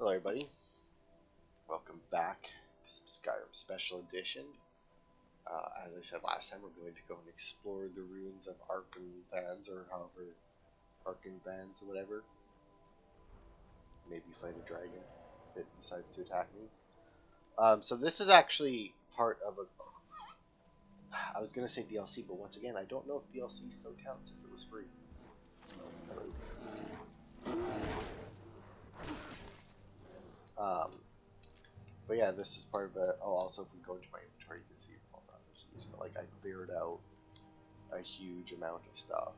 Hello everybody, welcome back to some Skyrim Special Edition. As I said last time, we're going to go and explore the ruins of Arkenthans, or however, Arkenthans or whatever. Maybe fight a dragon if it decides to attack me. So this is actually part of a... I was going to say DLC, but once again, I don't know if DLC still counts if it was free. But yeah, this is part of a... Oh, also if we go into my inventory, you can see, well, not huge, but like I cleared out a huge amount of stuff.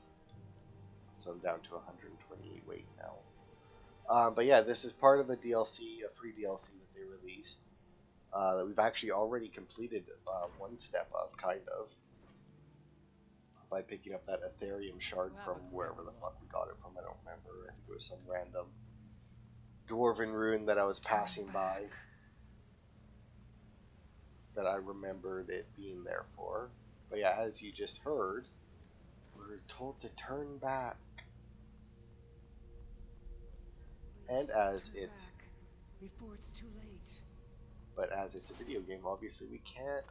So I'm down to 128 weight now. But yeah, this is part of a DLC, a free DLC that they released. That we've actually already completed one step of, kind of. By picking up that Ethereum shard from wherever the fuck we got it from, I don't remember. I think it was some random Dwarven Ruin that I was passing by. That I remembered it being there for. But yeah, as you just heard, we were told to turn back. And as it's... before it's too late. But as it's a video game, obviously we can't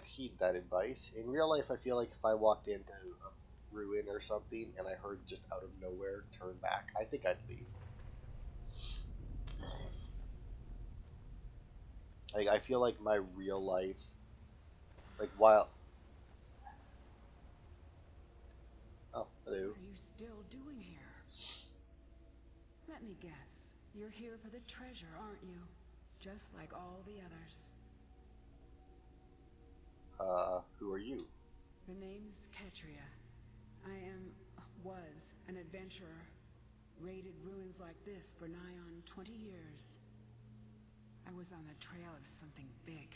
heed that advice. In real life, I feel like if I walked into a ruin or something and I heard just out of nowhere, turn back, I think I'd leave. Like, I feel like my real life, like, while... Oh, hello. What are you still doing here? Let me guess. You're here for the treasure, aren't you? Just like all the others. Who are you? The name's Ketria. Was an adventurer. Raided ruins like this for nigh on 20 years. I was on the trail of something big.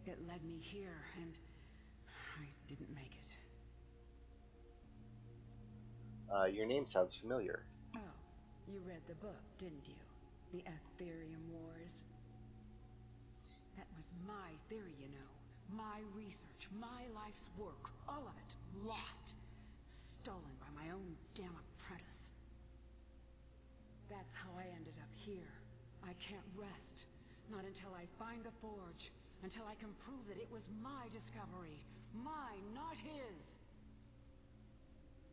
It led me here, and I didn't make it. Your name sounds familiar. Oh, you read the book, didn't you? The Ethereum Wars. That was my theory, you know. My research, my life's work, all of it, lost. Stolen by my own damn apprentice. That's how I ended up here. I can't rest. Not until I find the forge. Until I can prove that it was my discovery. Mine, not his.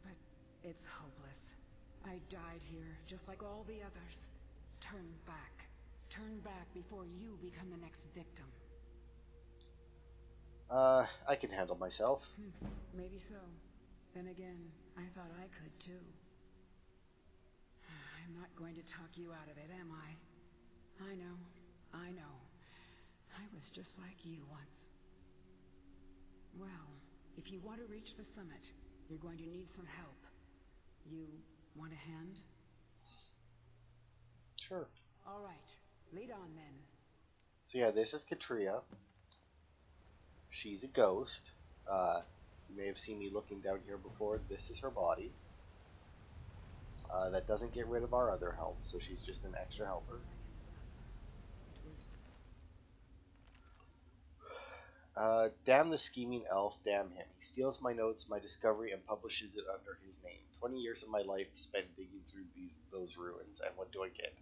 But it's hopeless. I died here, just like all the others. Turn back. Turn back before you become the next victim. I can handle myself. Maybe so. Then again, I thought I could too. I'm not going to talk you out of it, am I? I know. I was just like you once. Well, if you want to reach the summit, you're going to need some help. You want a hand? Sure. All right, lead on then. So yeah, this is Ketria. She's a ghost. You may have seen me looking down here before. This is her body. That doesn't get rid of our other help, so she's just an extra helper. Damn the scheming elf, damn him. He steals my notes, my discovery, and publishes it under his name. 20 years of my life spent digging through those ruins, and what do I get?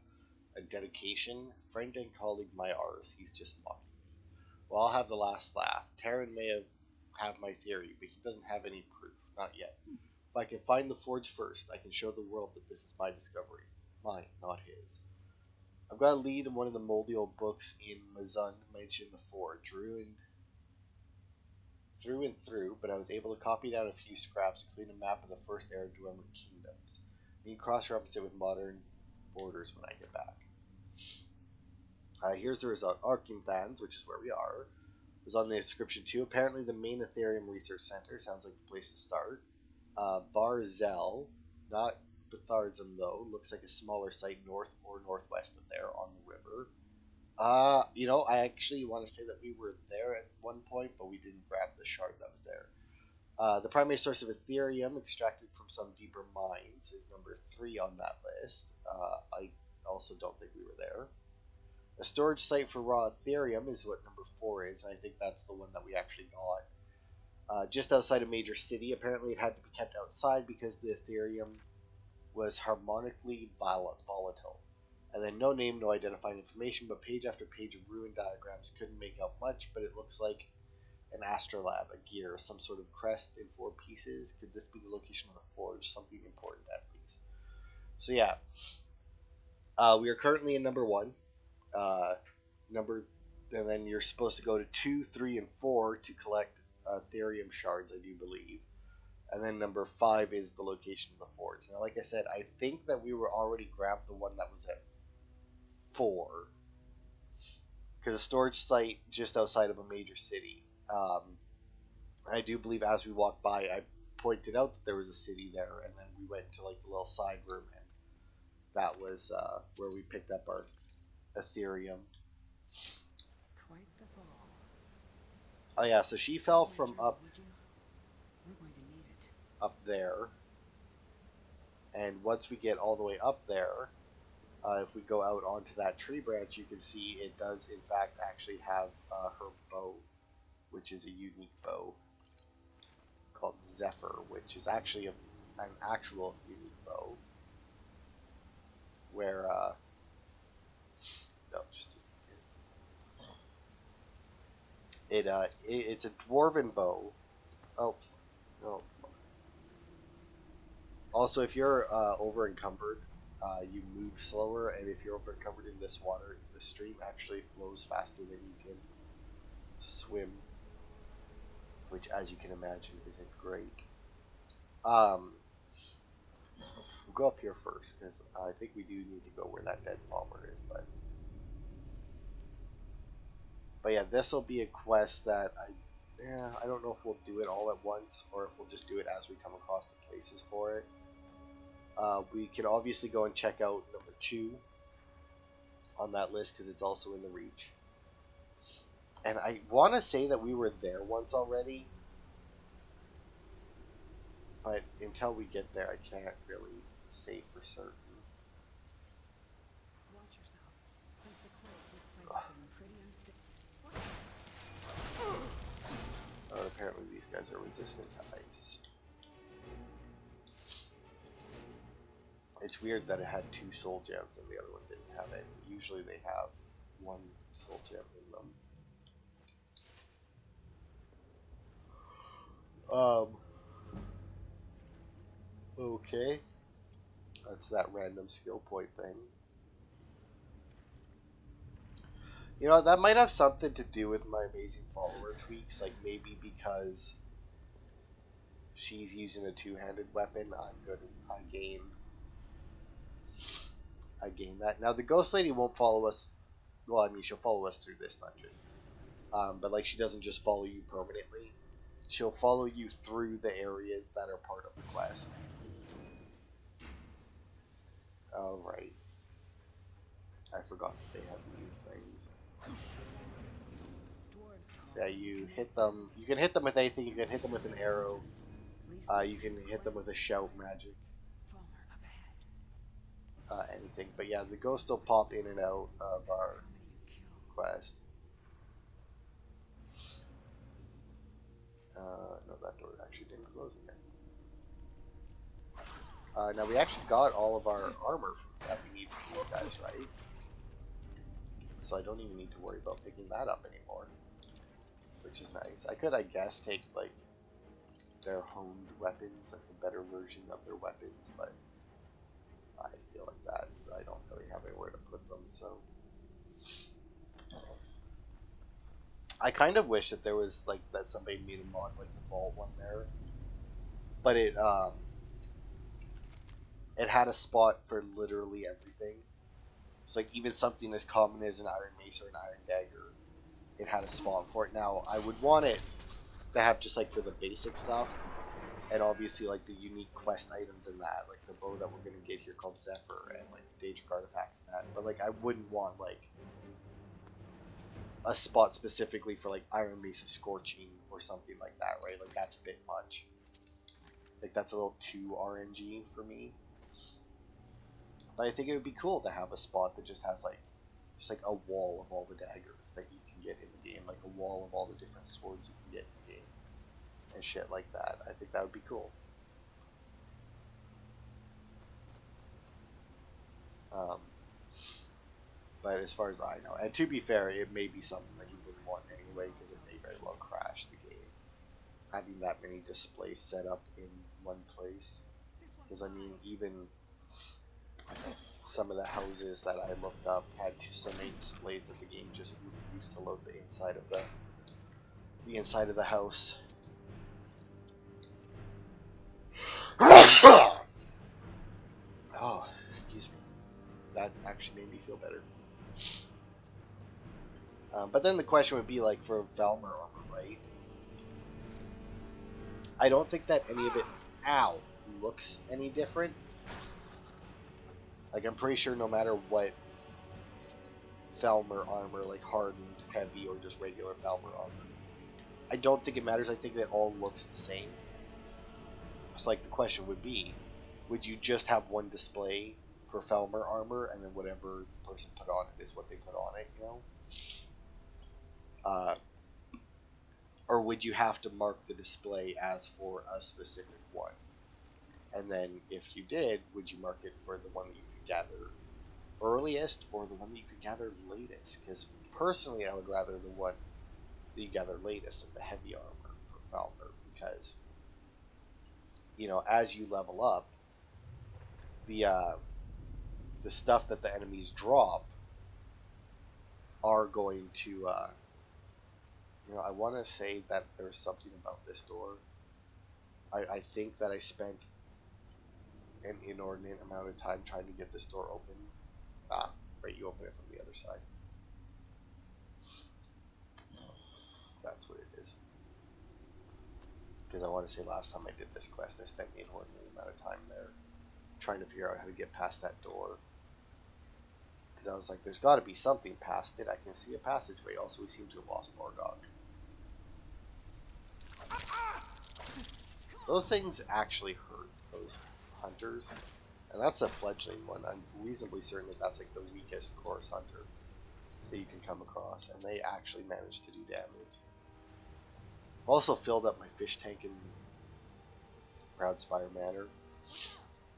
A dedication? Friend and colleague my ours. He's just mocking me. Well, I'll have the last laugh. Taryn may have my theory, but he doesn't have any proof. Not yet. If I can find the forge first, I can show the world that this is my discovery. Mine, not his. I've got a lead in one of the moldy old books in Mazun mentioned the forge. Ruined through and through, but I was able to copy down a few scraps, including a map of the first era Dwarven kingdoms. We can cross-reference it with modern borders when I get back. Here's the result. Arkenthans, which is where we are, was on the description too. Apparently the main Ethereum Research Center sounds like the place to start. Barzel, not Bethardzum though, looks like a smaller site north or northwest of there on the river. You know, I actually want to say that we were there at one point, but we didn't grab the shard that was there. The primary source of Ethereum extracted from some deeper mines is number 3 on that list. I also don't think we were there. A storage site for raw Ethereum is what number 4 is, and I think that's the one that we actually got. Just outside a major city. Apparently it had to be kept outside because the Ethereum was harmonically volatile. And then no name, no identifying information, but page after page of ruin diagrams. Couldn't make out much, but it looks like an astrolabe, a gear, some sort of crest in 4 pieces. Could this be the location of the forge? Something important at least. So yeah, we are currently in number 1. And then you're supposed to go to 2, 3, and 4 to collect therium shards, I do believe. And then number 5 is the location of the forge. Now, like I said, I think that we were already grabbed the one that was at 4, because a storage site just outside of a major city. I do believe as we walked by, I pointed out that there was a city there, and then we went to like the little side room, and that was where we picked up our Ethereum. Quite the fall. Oh yeah, so she fell from We're going to need it. up there, and once we get all the way up there, if we go out onto that tree branch, you can see it does in fact actually have her bow, which is a unique bow called Zephyr, which is actually an actual unique bow. Where no, just it's a dwarven bow. Oh, no. Also, if you're over encumbered, you move slower, and if you're over encumbered in this water, the stream actually flows faster than you can swim, which, as you can imagine, isn't great. We'll go up here first, because I think we do need to go where that dead farmer is, but yeah, this will be a quest that I don't know if we'll do it all at once, or if we'll just do it as we come across the places for it. We can obviously go and check out number 2 on that list, because it's also in the reach. And I want to say that we were there once already, but until we get there, I can't really say for certain. Watch yourself. Since the close, this place has been pretty unstable. Apparently these guys are resistant to ice. It's weird that it had 2 soul gems and the other one didn't have it. Usually they have 1 soul gem in them. Okay. That's that random skill point thing. You know, that might have something to do with my amazing follower tweaks, like maybe because she's using a 2-handed weapon, I gain that. Now the ghost lady won't follow us, well, I mean, she'll follow us through this dungeon, but like she doesn't just follow you permanently, she'll follow you through the areas that are part of the quest. Alright. I forgot that they have to use things. So yeah, you hit them. You can hit them with anything. You can hit them with an arrow. You can hit them with a shout magic. Anything. But yeah, the ghosts will pop in and out of our quest. No, that door actually didn't close again. Now we actually got all of our armor that we need from these guys, right? So I don't even need to worry about picking that up anymore, which is nice. I could, I guess, take like their honed weapons, like the better version of their weapons, but I feel like that I don't really have anywhere to put them, so I kind of wish that there was like that somebody made a mod like the vault one there, but it had a spot for literally everything. So like even something as common as an iron mace or an iron dagger, it had a spot for it. Now I would want it to have just like for the basic stuff, and obviously like the unique quest items in that, like the bow that we're gonna get here called Zephyr, and like the Daedric artifacts and that. But like I wouldn't want like a spot specifically for like Iron Mace of Scorching or something like that, right? Like that's a bit much. Like that's a little too RNG for me. But I think it would be cool to have a spot that just has like a wall of all the daggers that you can get in the game, like a wall of all the different swords you can get in the game, and shit like that. I think that would be cool. but as far as I know, and to be fair, it may be something that you wouldn't want anyway, because it may very well crash the game. Having that many displays set up in one place. Because, I mean, even some of the houses that I looked up had so many displays that the game just used to load the inside of the house. Oh, excuse me. That actually made me feel better. But then the question would be, like, for Valmer armor, right? I don't think that any of it, looks any different. Like, I'm pretty sure no matter what Valmer armor, like hardened, heavy, or just regular Valmer armor, I don't think it matters. I think that all looks the same. So, like, the question would be, would you just have one display for Valmer armor, and then whatever the person put on it is what they put on it, you know? Or would you have to mark the display as for a specific one? And then, if you did, would you mark it for the one that you could gather earliest or the one that you could gather latest? Because personally, I would rather the one that you gather latest of the heavy armor for Valmer, because, you know, as you level up, the stuff that the enemies drop are going to, you know, I want to say that there's something about this door. I think that I spent an inordinate amount of time trying to get this door open. Right, you open it from the other side. That's what it is. Because I want to say last time I did this quest, I spent an inordinate amount of time there trying to figure out how to get past that door. Because I was like, there's got to be something past it. I can see a passageway. Also, we seem to have lost Morgog. Those things actually hurt, those hunters. And that's a fledgling one. I'm reasonably certain that that's like the weakest chorus hunter that you can come across. And they actually managed to do damage. I've also filled up my fish tank in Proudspire Manor.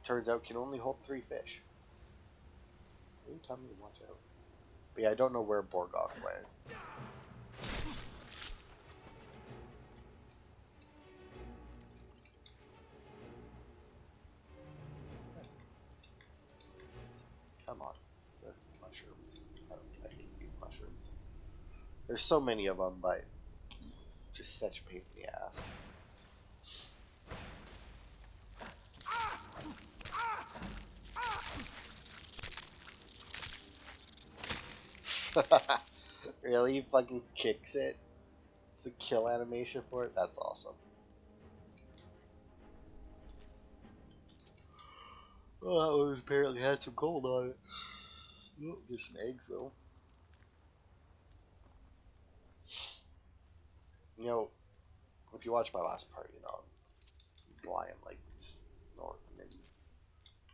Turns out can only hold 3 fish. You tell me to watch out. But yeah, I don't know where Borgok went. Come on. The mushrooms. I hate these mushrooms. There's so many of them, but just such a pain in the ass. Really? He fucking kicks it? It's a kill animation for it? That's awesome. Oh, that one apparently had some gold on it. Oh, get some eggs though. You know, if you watch my last part, you know, why I'm like snorting and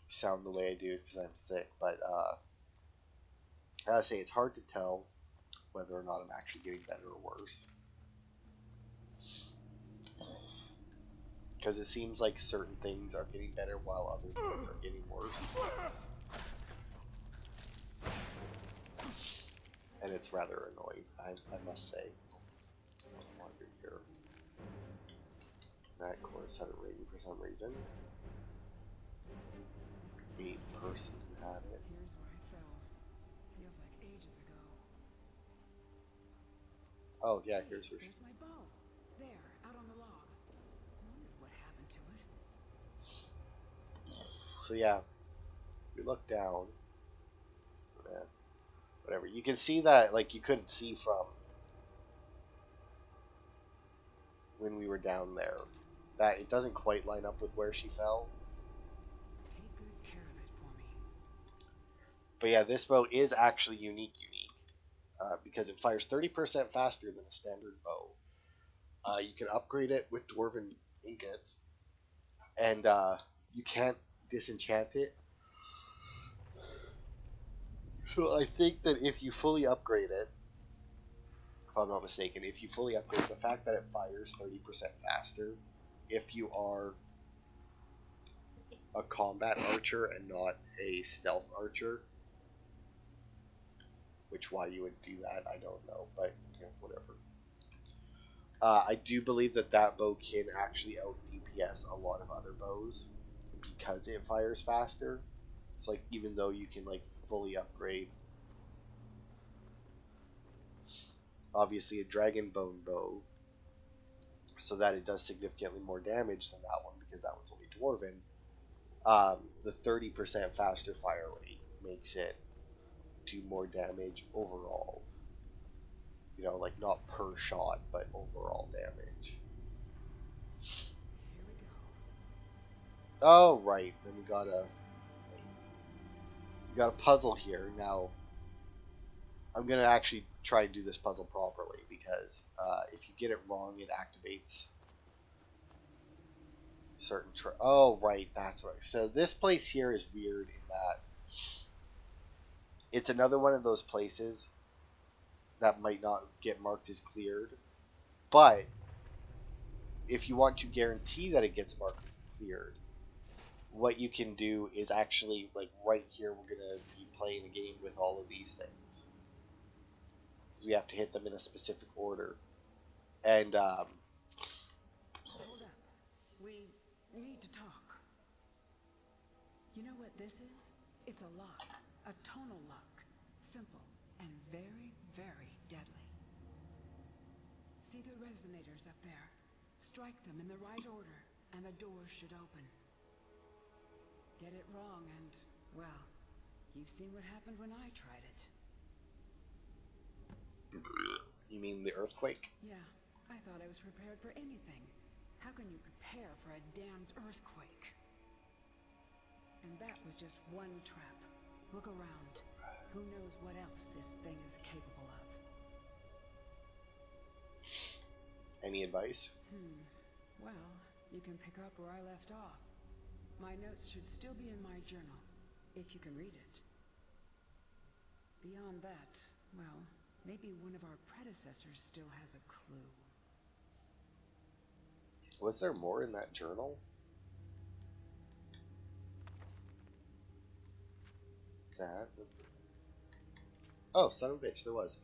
sound the way I do is because I'm sick. But I gotta say, it's hard to tell whether or not I'm actually getting better or worse. Because it seems like certain things are getting better while other things are getting worse. And it's rather annoying, I must say. No longer here. That course had a rating for some reason. 8 person who had it. Here's where I fell. Feels like ages ago. Oh yeah, here's where There's my bow. There, out on the log. I wondered what happened to it. So yeah, we look down. Whatever. You can see that, like, you couldn't see from when we were down there. That it doesn't quite line up with where she fell. Take good care of it for me. But yeah, this bow is actually unique. Because it fires 30% faster than a standard bow. You can upgrade it with Dwarven ingots. And you can't disenchant it. So I think that if you fully upgrade it, if I'm not mistaken, if you fully upgrade the fact that it fires 30% faster, if you are a combat archer and not a stealth archer, which why you would do that, I don't know, but yeah, whatever. I do believe that bow can actually out DPS a lot of other bows because it fires faster. It's like, even though you can like fully upgrade, obviously, a dragonbone bow, so that it does significantly more damage than that one because that one's only dwarven. The 30% faster fire rate makes it do more damage overall. You know, like not per shot, but overall damage. Here we go. Oh, right. Then we got a puzzle here. Now, I'm gonna actually try to do this puzzle properly because if you get it wrong, it activates certain. Oh, right. That's right. So this place here is weird in that it's another one of those places that might not get marked as cleared, but if you want to guarantee that it gets marked as cleared, what you can do is actually, like right here, we're going to be playing a game with all of these things. Because we have to hit them in a specific order. And, Hold up. We need to talk. You know what this is? It's a lock. A tonal lock. Simple and very, very deadly. See the resonators up there? Strike them in the right order, and the door should open. Get it wrong and, well, you've seen what happened when I tried it. you mean the earthquake? Yeah, I thought I was prepared for anything. How can you prepare for a damned earthquake? And that was just one trap. Look around. Who knows what else this thing is capable of? Any advice? Well, you can pick up where I left off. My notes should still be in my journal, if you can read it. Beyond that, well, maybe one of our predecessors still has a clue. Was there more in that journal? That. Oh, son of a bitch, there was.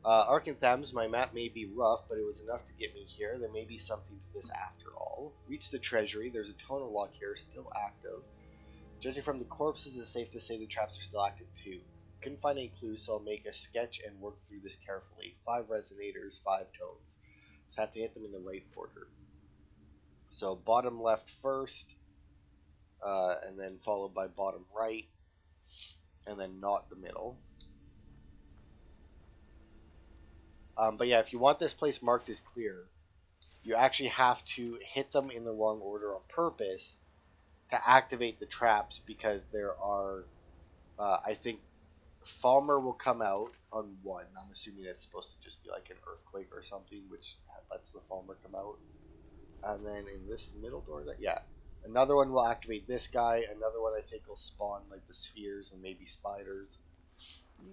Arkanthams, my map may be rough, but it was enough to get me here. There may be something to this after all. Reach the treasury. There's a tonal lock here, still active. Judging from the corpses, it's safe to say the traps are still active too. Couldn't find any clues, so I'll make a sketch and work through this carefully. 5 resonators, 5 tones. Just have to hit them in the right order. So bottom left first, and then followed by bottom right, and then not the middle. But yeah, if you want this place marked as clear, you actually have to hit them in the wrong order on purpose to activate the traps, because there are, I think, Falmer will come out on one. I'm assuming it's supposed to just be like an earthquake or something, which lets the Falmer come out. And then in this middle door, another one will activate this guy. Another one I think will spawn like the spheres and maybe spiders.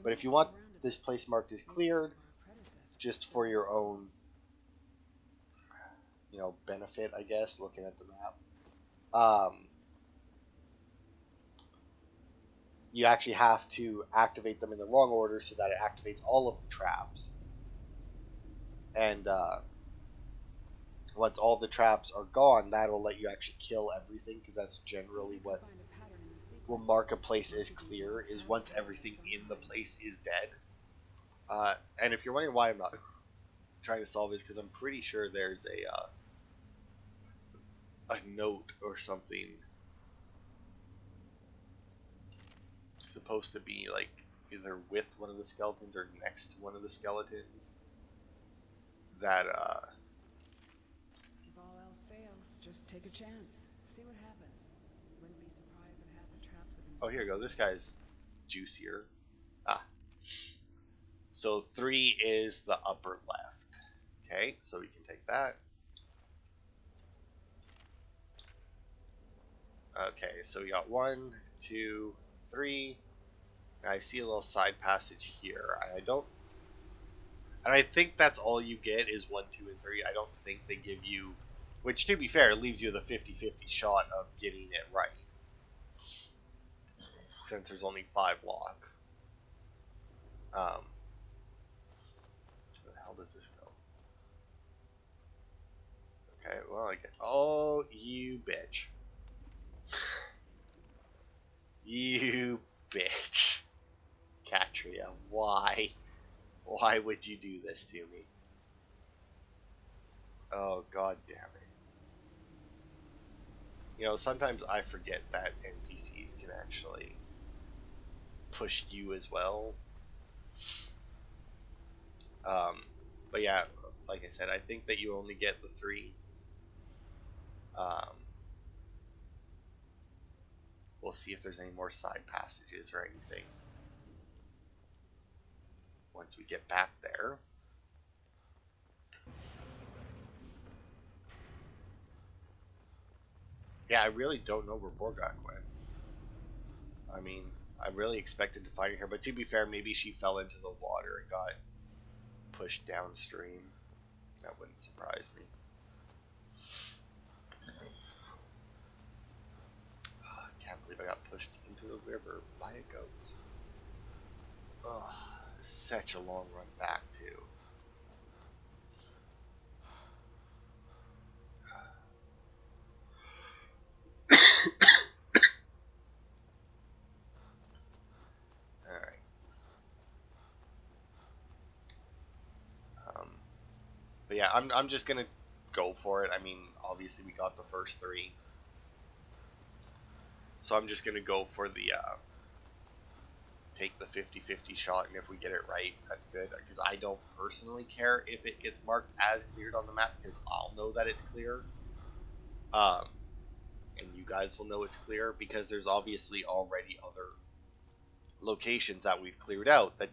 But if you want this place marked as cleared, just for your own, benefit, I guess, looking at the map, you actually have to activate them in the wrong order so that it activates all of the traps. And once all the traps are gone, that'll let you actually kill everything, because that's generally what will mark a place as clear, is once everything in the place is dead. And if you're wondering why I'm not trying to solve this, because I'm pretty sure there's a note or something supposed to be like either with one of the skeletons or next to one of the skeletons that if all else fails, just take a chance. See what happens. Wouldn't be surprised if half the traps have been. Oh, here you go. This guy's juicier. So 3 is the upper left. Okay, so we can take that. Okay, so we got 1, 2, 3. I see a little side passage here. And I think that's all you get is 1, 2, and 3. I don't think they give you, which to be fair, leaves you the 50-50 shot of getting it right, since there's only 5 locks. Where the hell does this go? Okay, well, I get. Oh, you bitch. You bitch. Katria, why? Why would you do this to me? Oh, god damn it. You know, sometimes I forget that NPCs can actually push you as well. But yeah, like I said, I think that you only get the 3. We'll see if there's any more side passages or anything once we get back there. Yeah, I really don't know where Borgak went. I mean, I really expected to find her, but to be fair, maybe she fell into the water and got pushed downstream. That wouldn't surprise me. Oh, I can't believe I got pushed into the river by a ghost. Oh, such a long run back, too. Alright. But yeah, I'm just gonna go for it. I mean, obviously we got the first 3. So I'm just gonna go for the, take the 50-50 shot, and if we get it right, that's good. Because I don't personally care if it gets marked as cleared on the map, because I'll know that it's clear. And you guys will know it's clear, because there's obviously already other locations that we've cleared out that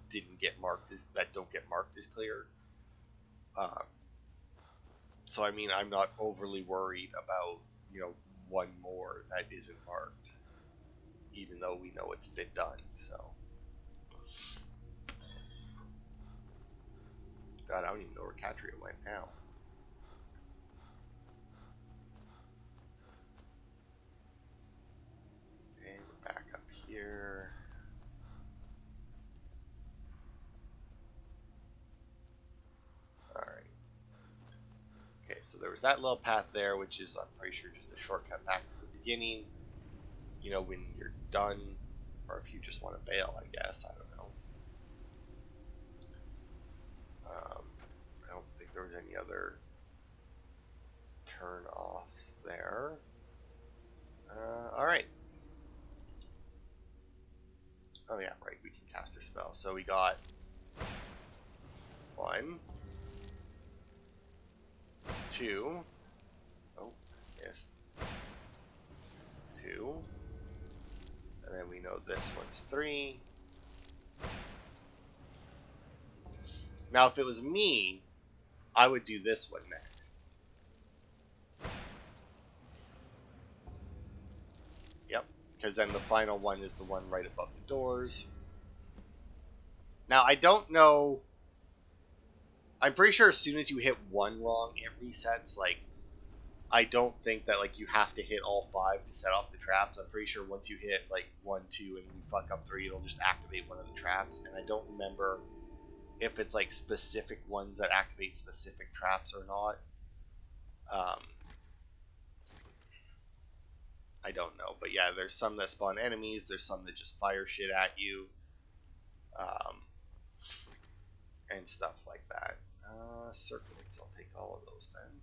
didn't get marked as, that don't get marked as clear. So I mean, I'm not overly worried about, you know, one more that isn't marked, even though we know it's been done. So God, I don't even know where Katria went now. Okay, we're back up here. Alright. Okay, so there was that little path there, which is, I'm pretty sure, just a shortcut back to the beginning. You know, when you're done, or if you just want to bail, I guess. I don't know. I don't think there was any other turn-offs there. Alright. Oh yeah, right, we can cast our spell. So we got 1, 2. Oh, yes. 2. And then we know this one's 3. Now, if it was me, I would do this one next. Yep, because then the final one is the one right above the doors. Now, I don't know. I'm pretty sure as soon as you hit 1 wrong, it resets. Like, I don't think that, like, you have to hit all 5 to set off the traps. I'm pretty sure once you hit, like, 1, 2, and you fuck up 3, it'll just activate one of the traps. And I don't remember if it's, like, specific ones that activate specific traps or not. I don't know. But yeah, there's some that spawn enemies. There's some that just fire shit at you. And stuff like that. Circlets, I'll take all of those then.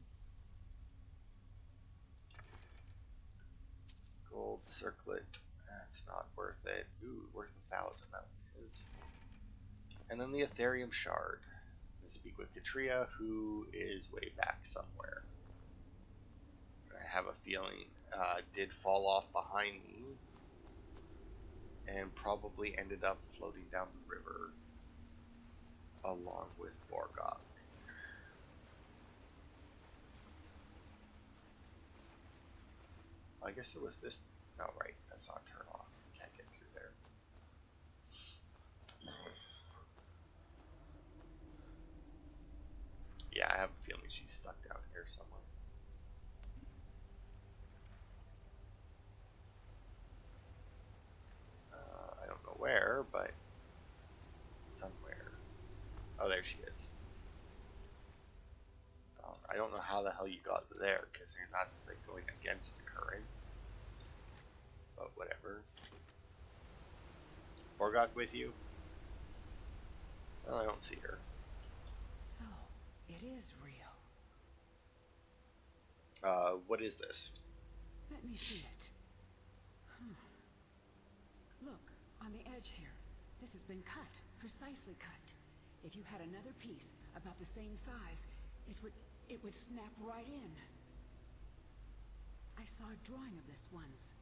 Gold circlet, that's not worth it. Ooh, worth 1,000, that is. And then the Ethereum shard. I speak with Katria, who is way back somewhere. I have a feeling did fall off behind me and probably ended up floating down the river along with Borgok. I guess it was this. No, right. That's not turn off. Can't get through there. Yeah, I have a feeling she's stuck down here somewhere. I don't know where, but there she is. I don't know how the hell you got there, because you're not like going against the current. But whatever. Borgok with you? Well, I don't see her. So, it is real. What is this? Let me see it. Look, on the edge here. This has been cut, precisely cut. If you had another piece about the same size, it would snap right in. I saw a drawing of this once.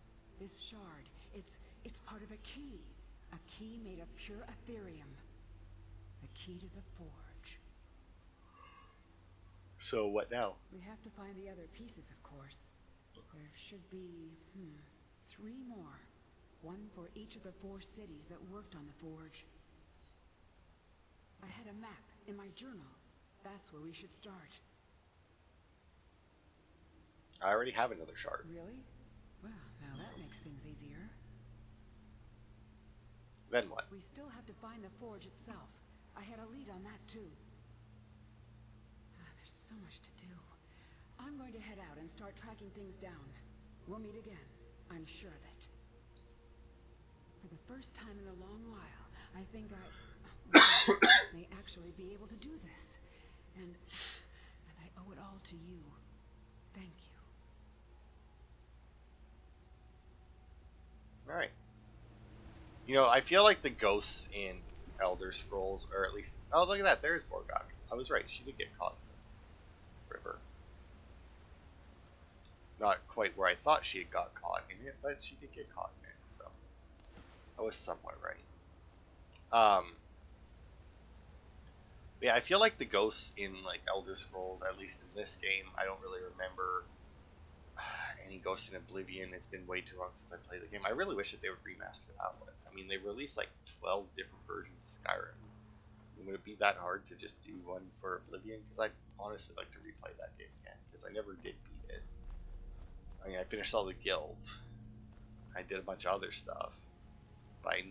This shard, it's part of a key. A key made of pure Aetherium. The key to the forge. So what now? We have to find the other pieces, of course. There should be, 3 more. 1 for each of the 4 cities that worked on the forge. I had a map in my journal. That's where we should start. I already have another shard. Really? Well, now that makes things easier. Then what? We still have to find the forge itself. I had a lead on that too. There's so much to do. I'm going to head out and start tracking things down. We'll meet again. I'm sure of it. For the first time in a long while, I think I may actually be able to do this. And I owe it all to you. Thank you. Alright. You know, I feel like the ghosts in Elder Scrolls, or at least... Oh, look at that. There's Borgok. I was right. She did get caught in the river. Not quite where I thought she had got caught in it, but she did get caught in it, so... I was somewhat right. Yeah, I feel like the ghosts in, like, Elder Scrolls, at least in this game, I don't really remember any ghosts in Oblivion. It's been way too long since I played the game. I really wish that they would remaster that one. I mean, they released, like, 12 different versions of Skyrim. Would it be that hard to just do one for Oblivion? Because I'd honestly like to replay that game again, because I never did beat it. I mean, I finished all the guilds. I did a bunch of other stuff. But I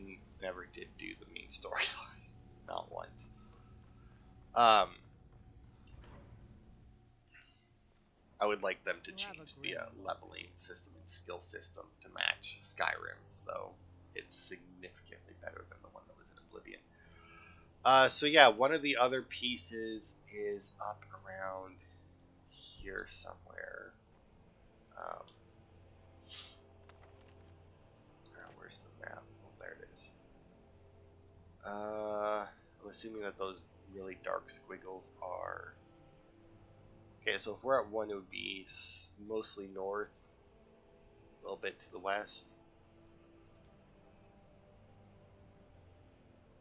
never did do the main storyline. Not once. I would like them to change the leveling system and skill system to match Skyrim's, though. It's significantly better than the one that was in Oblivion. So yeah, one of the other pieces is up around here somewhere. Where's the map? Oh, there it is. I'm assuming that those really dark squiggles are... Okay, so if we're at 1, it would be mostly north, a little bit to the west,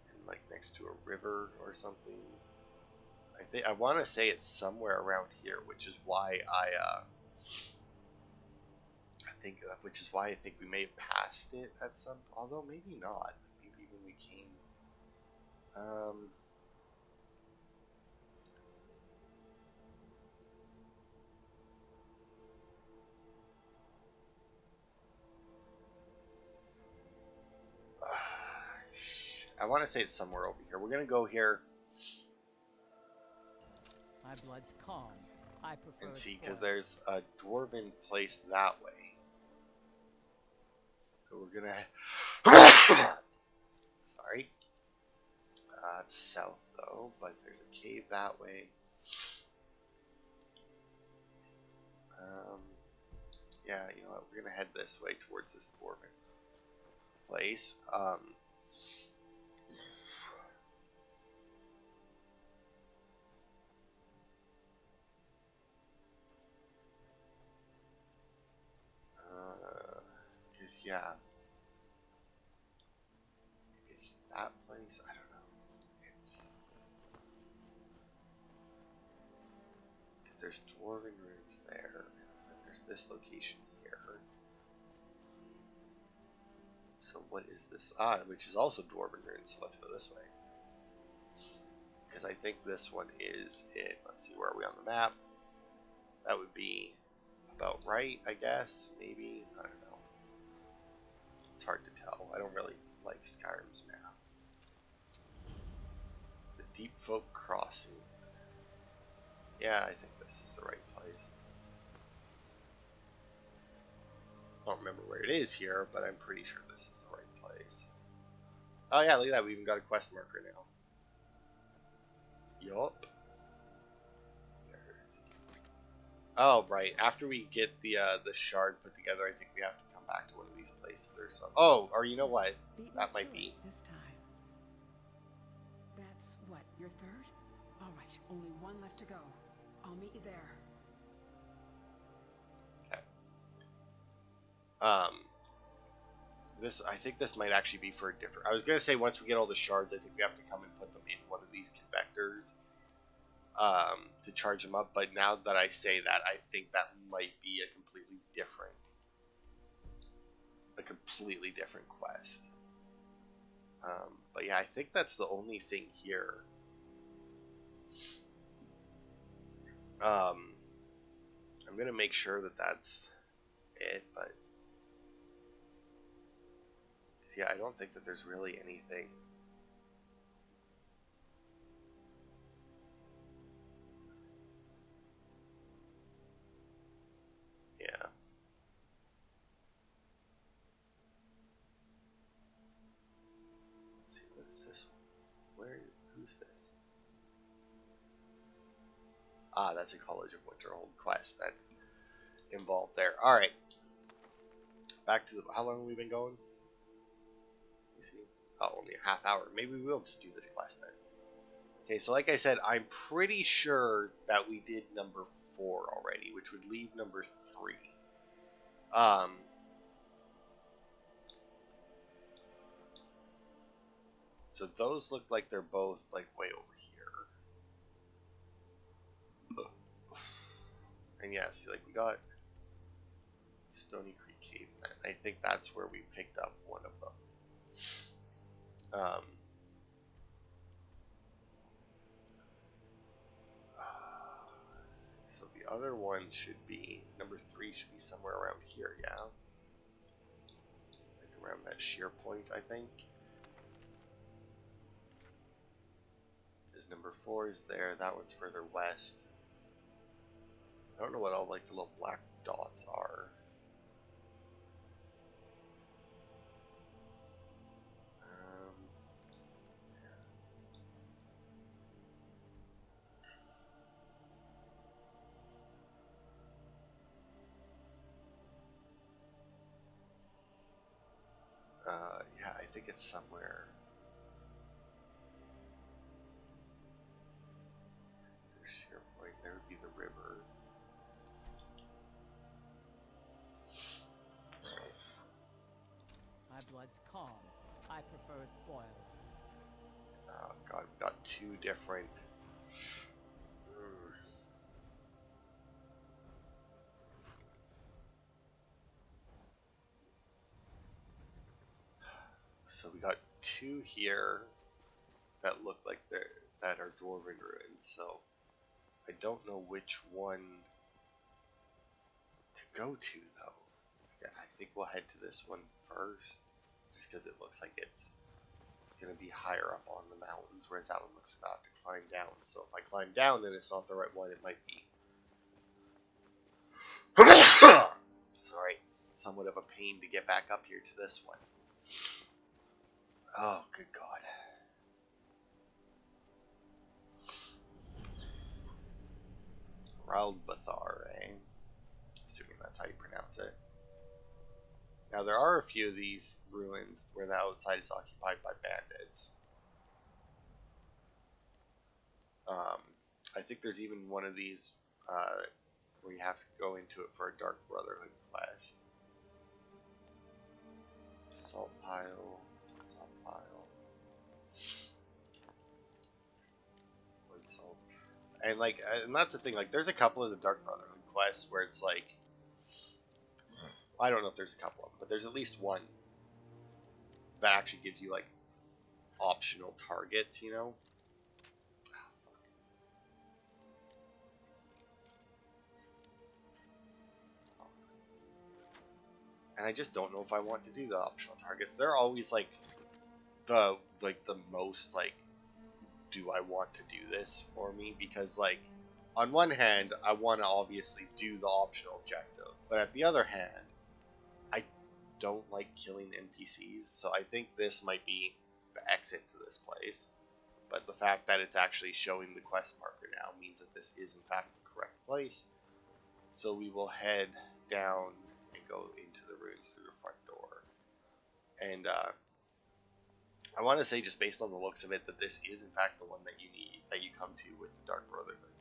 and like next to a river or something. I want to say it's somewhere around here, which is why I think we may have passed it at some, although maybe not. Maybe when we came. I want to say it's somewhere over here. We're gonna go here. My blood's calm. I prefer And see, it because boiled. there's a dwarven place that way. So we're gonna. Sorry. It's south though, but there's a cave that way. Yeah, you know what? We're gonna head this way towards this dwarven place. Because yeah, it's that place. I don't know. It's because there's Dwarven Ruins there, and there's this location here. So what is this? Which is also Dwarven Ruins. So let's go this way. Because I think this one is it. Let's see, where are we on the map? That would be about right, I guess. Maybe. I don't know. It's hard to tell. I don't really like Skyrim's map. The Deep Folk Crossing. Yeah, I think this is the right place. I don't remember where it is here, but I'm pretty sure this is the right place. Oh yeah, look at that, we even got a quest marker now. Yup. Oh right, after we get the shard put together, I think we have to come back to one of these places or something. Oh, or you know what? That might be. This time. That's what, your third? All right, only one left to go. I'll meet you there. Okay. I think this might actually be for a different. I was gonna say once we get all the shards, I think we have to come and put them in one of these convectors, to charge them up. But now that I say that, I think that might be a completely different quest. But yeah, I think that's the only thing here. I'm gonna make sure that that's it, but yeah, I don't think that there's really anything. Yeah. Let's see, what is this one? Who's this? Ah, that's a College of Winterhold quest that involved there. Alright. Back to the... How long have we been going? Let me see. Oh, only a half hour. Maybe we'll just do this quest then. Okay, so like I said, I'm pretty sure that we did number 4 already, which would leave number 3. So those look like they're both like way over here. And yeah, see, like we got Stony Creek Cave then. I think that's where we picked up one of them. So the other one should be, number 3 should be somewhere around here, yeah? Like around that sheer point, I think. Because number 4 is there, that one's further west. I don't know what all like the little black dots are. Yeah, I think it's somewhere. There's sheer point, there would be the river. My blood's calm. I prefer it boiled. Oh god, we've got 2 different. So we got 2 here that look like that are Dwarven Ruins. So I don't know which one to go to though. Yeah, I think we'll head to this one first, just because it looks like it's gonna be higher up on the mountains, whereas that one looks like I have to climb down. So if I climb down, then it's not the right one. It might be. Sorry, somewhat of a pain to get back up here to this one. Oh, good God. Raldbathar, eh? Assuming that's how you pronounce it. Now, there are a few of these ruins where the outside is occupied by bandits. I think there's even one of these where you have to go into it for a Dark Brotherhood quest. Salt pile. Wood salt. And like, and that's the thing. Like, there's a couple of the Dark Brotherhood quests where it's like, I don't know if there's a couple of them, but there's at least one that actually gives you like optional targets, you know. And I just don't know if I want to do the optional targets. They're always like the most like do I want to do this for me? Because, like, on one hand, I want to obviously do the optional objective, but at the other hand, I don't like killing NPCs, so I think this might be the exit to this place. But the fact that it's actually showing the quest marker now means that this is in fact the correct place. So we will head down and go into the ruins through the front door. And I want to say, just based on the looks of it, that this is in fact the one that you need, that you come to with the Dark Brotherhood.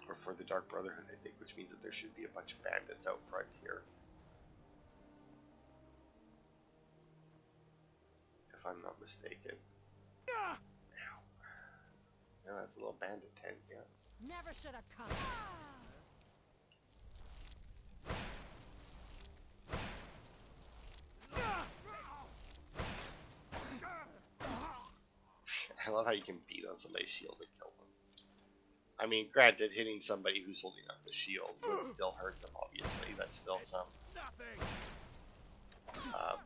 Or for the Dark Brotherhood, I think, which means that there should be a bunch of bandits out front here. If I'm not mistaken. Ow. Yeah, that's a little bandit tent, yeah. Never should have come. I love how you can beat on somebody's shield and kill them. I mean, granted, hitting somebody who's holding up the shield would still hurt them, obviously. That's still some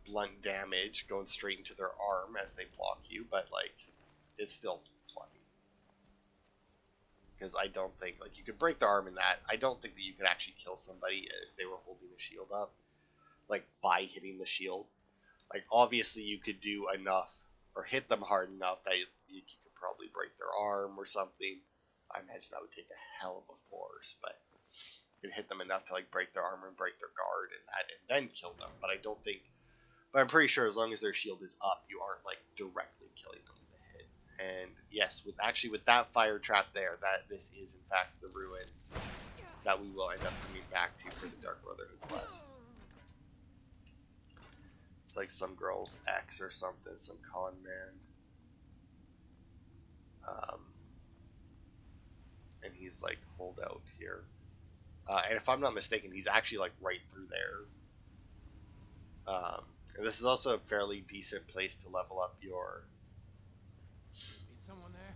blunt damage going straight into their arm as they block you, but, like, it's still funny. Because I don't think, like, you could break their arm in that. I don't think that you could actually kill somebody if they were holding the shield up, like, by hitting the shield. Like, obviously you could do enough, or hit them hard enough that you could probably break their arm or something. I imagine that would take a hell of a force, but you could hit them enough to, like, break their armor and break their guard and then kill them. But I don't think, but I'm pretty sure as long as their shield is up, you aren't, like, directly killing them with a hit. And yes, with that fire trap there, that this is in fact the ruins that we will end up coming back to for the Dark Brotherhood quest. It's like some girl's ex or something, some con man. And he's like holed out here. And if I'm not mistaken, he's actually like right through there. And this is also a fairly decent place to level up your Someone there?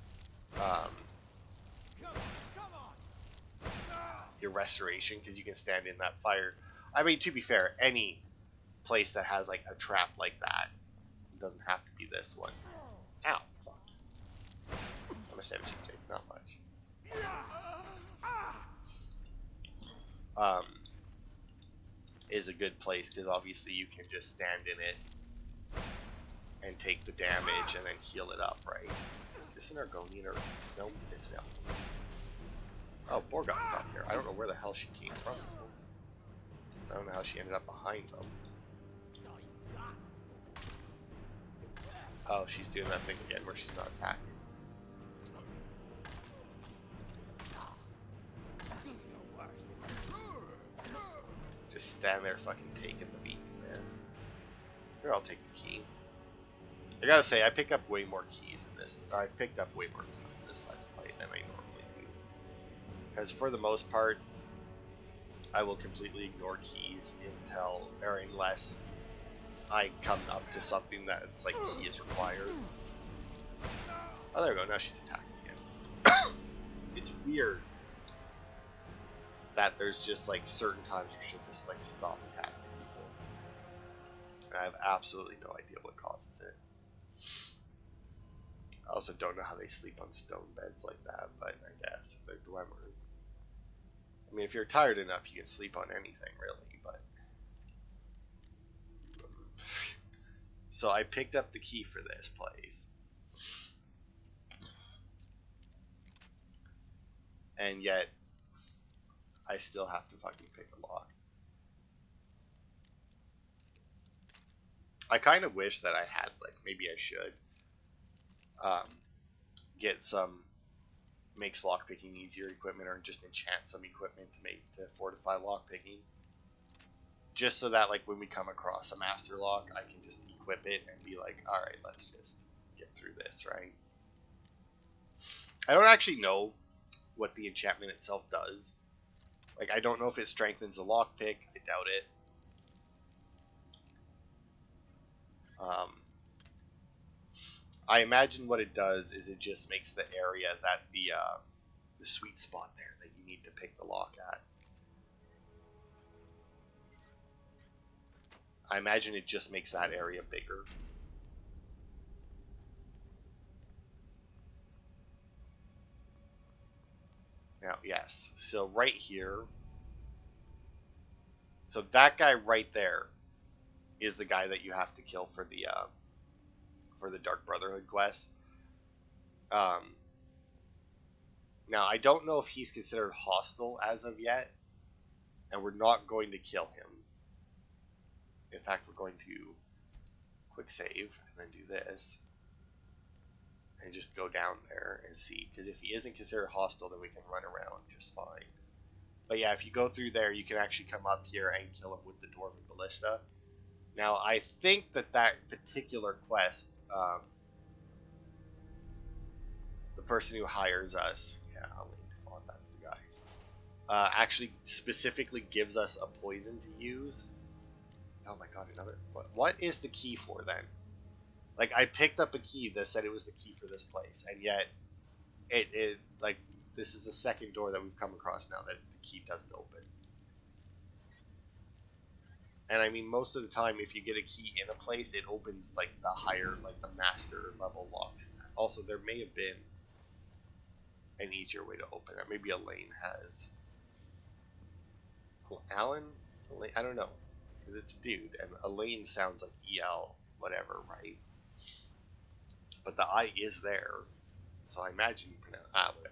Your restoration, because you can stand in that fire. I mean, to be fair, any place that has like a trap like that, it doesn't have to be this one. Ow, fuck. How much damage you take? Not much. Is a good place because obviously you can just stand in it and take the damage and then heal it up, right? Is this an Argonian or no? It's no. Oh, Borgon got here. I don't know where the hell she came from. I don't know how she ended up behind them. Oh, she's doing that thing again where she's not attacking. Just stand there fucking taking the beat, man. Here, I'll take the key. I gotta say, I pick up way more keys in this. I picked up way more keys in this Let's Play than I normally do. Because for the most part, I will completely ignore keys unless I come up to something that's like key is required. Oh, there we go. Now she's attacking again. It's weird that there's just like certain times where she'll just like stop attacking people. And I have absolutely no idea what causes it. I also don't know how they sleep on stone beds like that, but I guess if they're Dwemer. I mean, if you're tired enough, you can sleep on anything, really, but... So I picked up the key for this place. And yet, I still have to fucking pick a lock. I kind of wish that I had, like, maybe I should get some makes lockpicking easier equipment, or just enchant some equipment to fortify lockpicking. Just so that, like, when we come across a master lock, I can just equip it and be like, alright, let's just get through this, right? I don't actually know what the enchantment itself does. Like, I don't know if it strengthens the lockpick. I doubt it. I imagine what it does is it just makes the area that the sweet spot there that you need to pick the lock at. I imagine it just makes that area bigger. Now, yes. So right here. So that guy right there is the guy that you have to kill for the Dark Brotherhood quest. Now, I don't know if he's considered hostile as of yet, and we're not going to kill him. In fact, we're going to quick save and then do this and just go down there and see, because if he isn't considered hostile, then we can run around just fine. But yeah, if you go through there, you can actually come up here and kill him with the Dwarven Ballista. Now, I think that particular quest, the person who hires us, yeah, that's the guy, actually specifically gives us a poison to use. Oh my god, another. What is the key for then? Like, I picked up a key that said it was the key for this place, and yet it like, this is the second door that we've come across now that the key doesn't open. And I mean, most of the time, if you get a key in a place, it opens like the higher, like the master level locks. Also, there may have been an easier way to open it. Maybe Elaine has. Oh, Alan? Elaine? I don't know. Because it's a dude, and Elaine sounds like EL, whatever, right? But the I is there, so I imagine you pronounce whatever.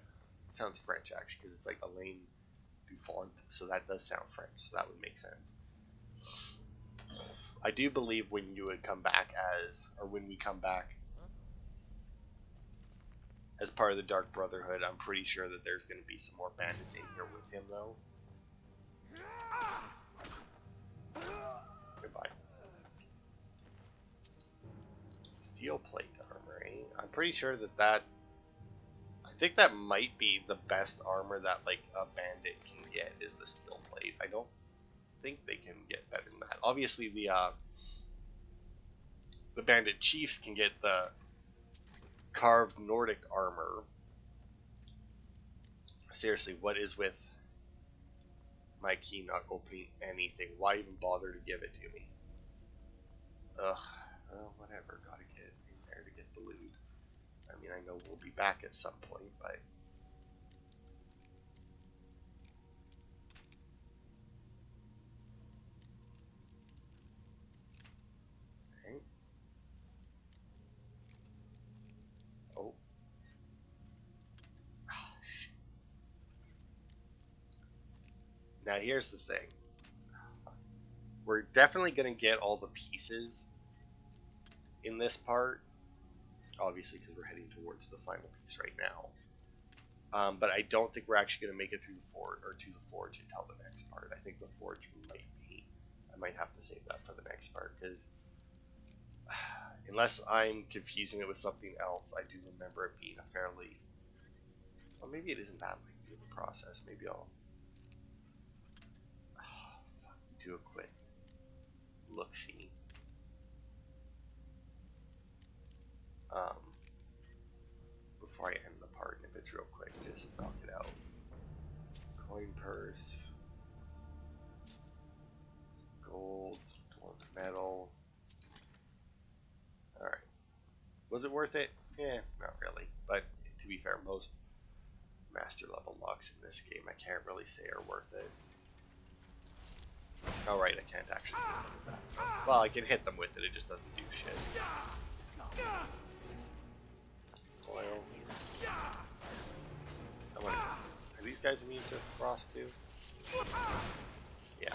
It sounds French actually, because it's like Elaine Dufont, so that does sound French, so that would make sense. I do believe when you would come back when we come back as part of the Dark Brotherhood, I'm pretty sure that there's going to be some more bandits in here with him, though. Goodbye. Steel plate armor, eh? I'm pretty sure that I think that might be the best armor that, like, a bandit can get, is the steel plate. I don't think they can get better than that. Obviously, the bandit chiefs can get the carved Nordic armor. Seriously, what is with my key not opening anything? Why even bother to give it to me? Ugh. Well, whatever. Gotta get in there to get the loot. I mean, I know we'll be back at some point, but... Okay. Oh. Now, here's the thing. We're definitely going to get all the pieces in this part, obviously, because we're heading towards the final piece right now. But I don't think we're actually going to make it through the forge, or to the forge until the next part. I think the forge might be. I might have to save that for the next part, because unless I'm confusing it with something else, I do remember it being a fairly... Well, maybe it isn't that lengthy of a process. Maybe I'll do a quick look-see. Before I end the part, and if it's real quick, just knock it out. Coin purse, gold, metal. Alright. Was it worth it? Eh, not really. But to be fair, most master level locks in this game I can't really say are worth it. Oh right, I can't actually hit them with that. Well, I can hit them with it, it just doesn't do shit. Oil. Are these guys immune to frost too? Yeah.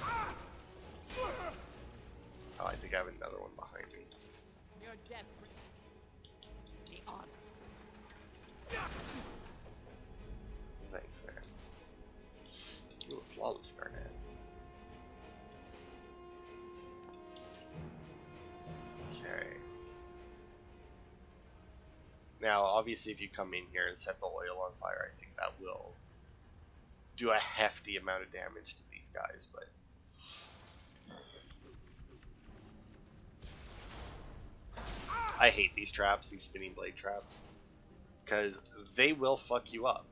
Oh, I think I have another one behind me. Your death. The honor. Thanks, man. Ooh, a flawless garnet. Okay. Now, obviously, if you come in here and set the oil on fire, I think that will do a hefty amount of damage to these guys, but... I hate these traps, these spinning blade traps, because they will fuck you up.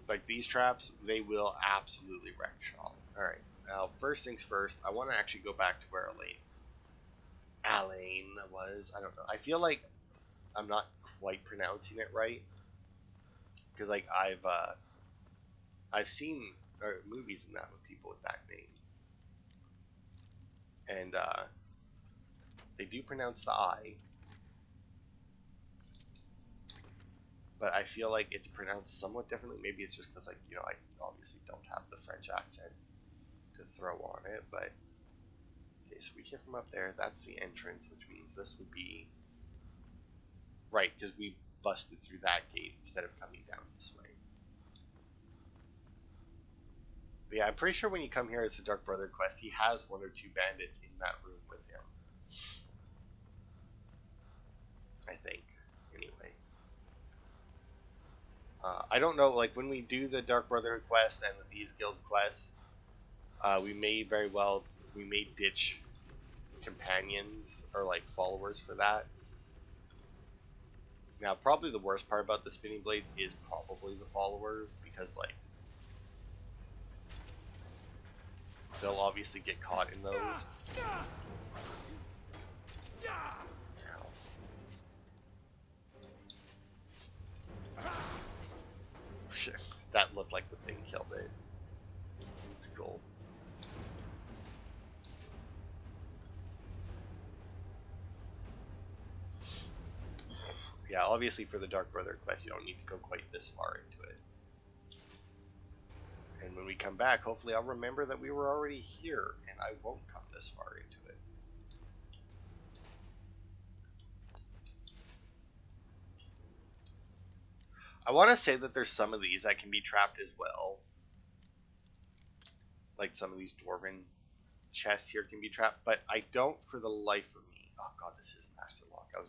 Like, these traps, they will absolutely wreck shop. Alright, now, first things first, I want to actually go back to where Elaine was. I don't know. I feel like I'm not quite pronouncing it right. because like I've seen movies and that with people with that name, and they do pronounce the I, but I feel like it's pronounced somewhat differently. Maybe it's just because, like, you know, I obviously don't have the French accent to throw on it, but okay, so we came from up there. That's the entrance, which means this would be right, because we busted through that gate instead of coming down this way. But yeah, I'm pretty sure when you come here as the Dark Brother quest, he has one or two bandits in that room with him. I think, anyway. I don't know, like, when we do the Dark Brotherhood quest and the Thieves Guild quest, we may ditch companions or, like, followers for that. Now, probably the worst part about the spinning blades is probably the followers, because, like, they'll obviously get caught in those. Shit, that looked like the thing killed it. It's cool. Yeah, obviously for the Dark Brother quest, you don't need to go quite this far into it. And when we come back, hopefully I'll remember that we were already here, and I won't come this far into it. I want to say that there's some of these that can be trapped as well. Like some of these Dwarven chests here can be trapped, but I don't for the life of me. Oh god, this is Master Lock. I was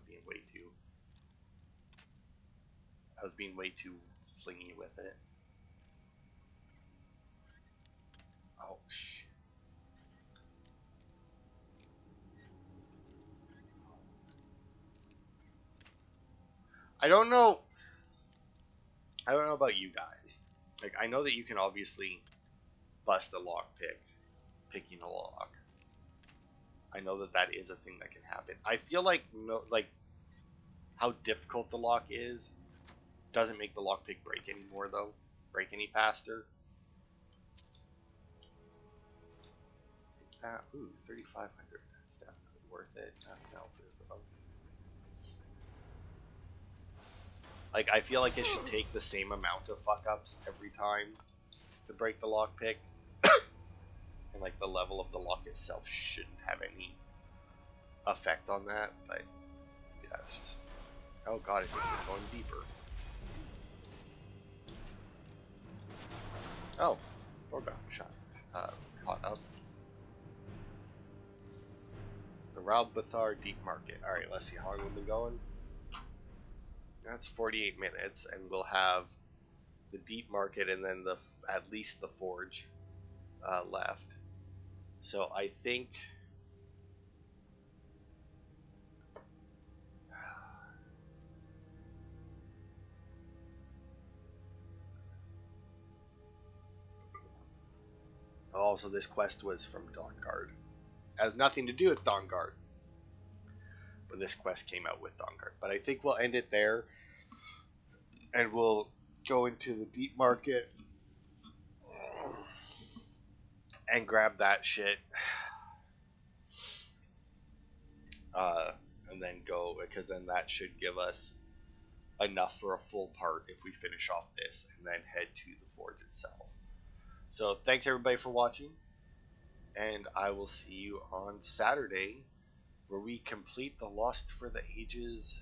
being way too flingy with it. Oh shh. I don't know about you guys. Like, I know that you can obviously bust a lockpick picking a lock. I know that that is a thing that can happen. I feel like how difficult the lock is doesn't make the lockpick break anymore though. Break any faster. Ooh, 3,500. That's definitely worth it. Nothing else is though. Like, I feel like it should take the same amount of fuck-ups every time to break the lockpick. And, like, the level of the lock itself shouldn't have any effect on that, but yeah, it's just... Oh god, it keeps going deeper. Oh, Dorga shot. Caught up. The Raud Bathar Deep Market. Alright, let's see how long we've been going. That's 48 minutes, and we'll have the Deep Market and then at least the Forge left. So I think also this quest was from Dawnguard. It has nothing to do with Dawnguard, but this quest came out with Dawnguard. But I think we'll end it there, and we'll go into the Deep Market and grab that shit. And then go, because then that should give us enough for a full part if we finish off this, and then head to the Forge itself. So thanks everybody for watching, and I will see you on Saturday, where we complete the Lost for the Ages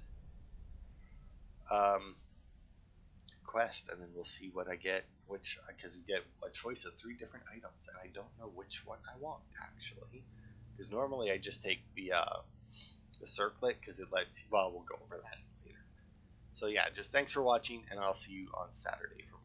quest, and then we'll see what I get, because you get a choice of 3 different items, and I don't know which one I want actually, because normally I just take the circlet, because it lets, well, we'll go over that later. So yeah, just thanks for watching, and I'll see you on Saturday for